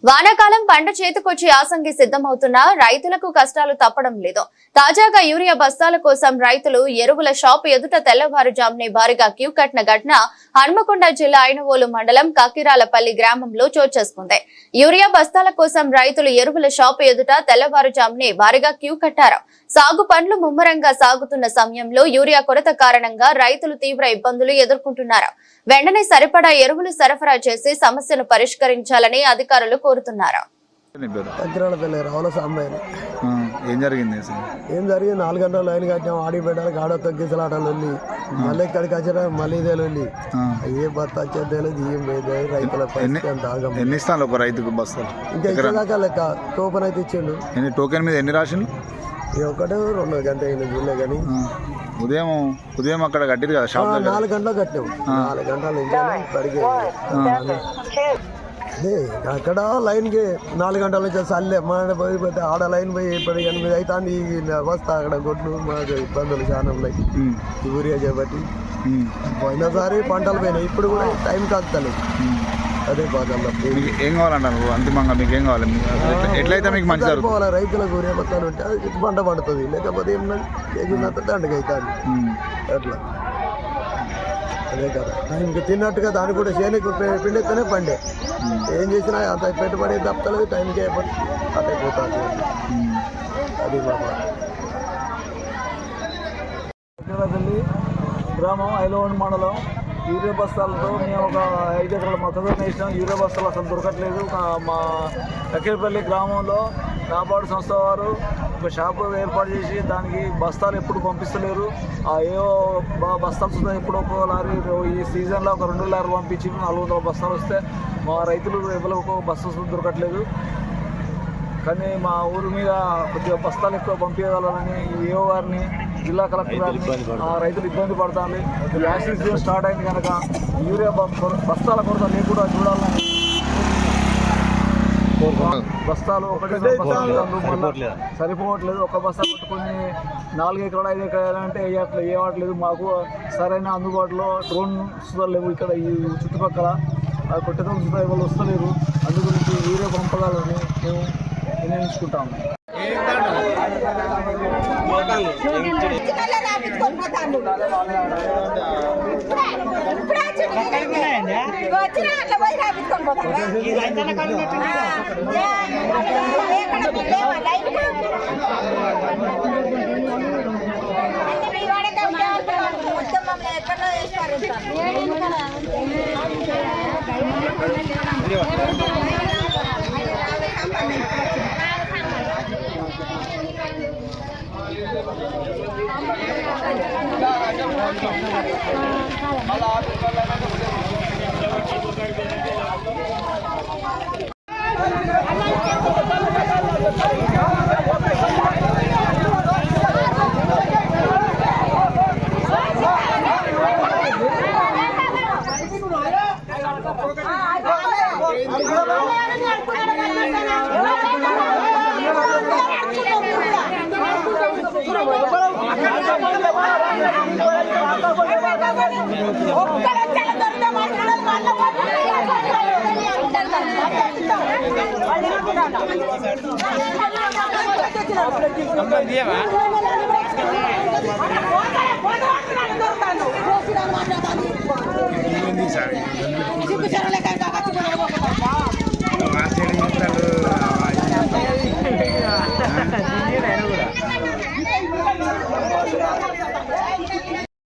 వానాకాలం పంట చేతికొచ్చి యాసంగి సిద్ధమవుతున్నా రైతులకు కష్టాలు తప్పడం లేదు. తాజాగా యూరియా బస్తాల కోసం రైతులు ఎరువుల షాపు ఎదుట తెల్లవారుజామునే భారీగా క్యూ కట్టిన ఘటన హన్మకొండ జిల్లా ఐనవోలు మండలం కకిరాలపల్లి గ్రామంలో చోటు చేసుకుంది. యూరియా బస్తాల కోసం రైతులు ఎరువుల షాపు ఎదుట తెల్లవారుజామునే భారీగా క్యూ కట్టారు. సాగు పనులు ముమ్మరంగా సాగుతున్న సమయంలో యూరియా కొరత కారణంగా రైతులు తీవ్ర ఇబ్బందులు ఎదుర్కొంటున్నారు. వెంటనే సరిపడా ఎరువులు సరఫరా చేసి సమస్యను పరిష్కరించాలని అధికారులు కోరుతున్నారు. ఏం జరిగింది 4 గంటల లైన్ కట్టినాం. ఆడి పెట్టాలి ఆడ తగ్గించలాటలు వెళ్ళి మళ్ళీ ఇక్కడికి వచ్చారా మళ్ళీ ఇదే వెళ్ళి ఏ బస్తా వచ్చేది ఏం లేదు. రైతుల ఎన్ని ఇస్తాను ఒక రైతుకు బస్తాలు? ఇంకా ఇచ్చేదాకా లెక్క టోకెన్ అయితే ఇచ్చిండు. టోకెన్ మీద ఎన్ని రాసిండు? ఒకటే 2 గంటల అయిన చూడలే కానీ ఉదయం అక్కడ కట్టిరు కదా షాప్ 4 గంటలకు కట్టాము. 4 గంటల నుంచి పడిగే అదే అక్కడ లైన్కి 4 గంటల నుంచి చల్లే పోయిపోతే ఆడ లైన్ పోయి 10 8 అవుతుంది. ఈ వస్తా అక్కడ గొడ్లు మాకు ఇబ్బందులు చాలా ఉన్నాయి యూరియా చేపట్టి. పోయినసారి పంటలు పోయినాయి, ఇప్పుడు కూడా టైం కాస్తలేదు. అదే బాధల్లో ఏం కావాలంటారు అంతిమంగా? మీకు ఏం కావాలి? ఎట్లయితే మీకు మంచి పోవాలి. రైతులకు యూరియా బస్తాలు ఉంటే అది పంట పండుతుంది, లేకపోతే ఏమన్నా కేజీనంత దండగా అవుతుంది. అట్లా అదే కదా టైంకి తిన్నట్టుగా దాన్ని కూడా చేనికి పిండితేనే పండే. ఏం చేసినా అంత పెట్టుబడి తప్పలేదు, టైంకి అదైపోతుంది. అది మా కకిరాలపల్లి గ్రామం ఐనవోలు మండలం. యూరియా బస్తాలతో మేము ఒక 5 ఎకరాల మొక్కజొన్న వేసినాం. యూరియా బస్తాలు అసలు దొరకట్లేదు. మా కకిరాలపల్లి గ్రామంలో నాబార్డు సంస్థ వారు ఒక షాపు ఏర్పాటు చేసి దానికి బస్తాలు ఎప్పుడు పంపిస్తలేరు. ఏవో బస్తాలు ఎప్పుడు ఒక్కో లారీ ఈ సీజన్లో ఒక 2 లారీలు పంపించి 400 బస్తాలు వస్తే మా రైతులు ఎవరికి బస్తాలు దొరకట్లేదు. కానీ మా ఊరి మీద కొద్దిగా బస్తాలు ఎక్కువ పంపించగలరని ఏఓ గారిని, జిల్లా కలెక్టర్ గారిని రైతులు ఇబ్బంది పడుతుంది. లాస్ట్ సీజన్ స్టార్ట్ అయింది కనుక యూరియా బస్తాల కొరత లేకుండా చూడాలని. బస్తాలు ఒకటి సరిపోవట్లేదు. ఒక బస్తా పెట్టుకుని 4 ఎకరాలు 5 ఎకరాలు అంటే వేయట్లేదు. మాకు సరైన అందుబాటులో డ్రోన్ సుధాలు లేవు ఇక్కడ ఈ చుట్టుపక్కల. కొట్టడం సుధా వాళ్ళు వస్తలేరు. అందు గురించి యూరియా పంపగాలని మేము నిర్ణయించుకుంటాము. Sorry.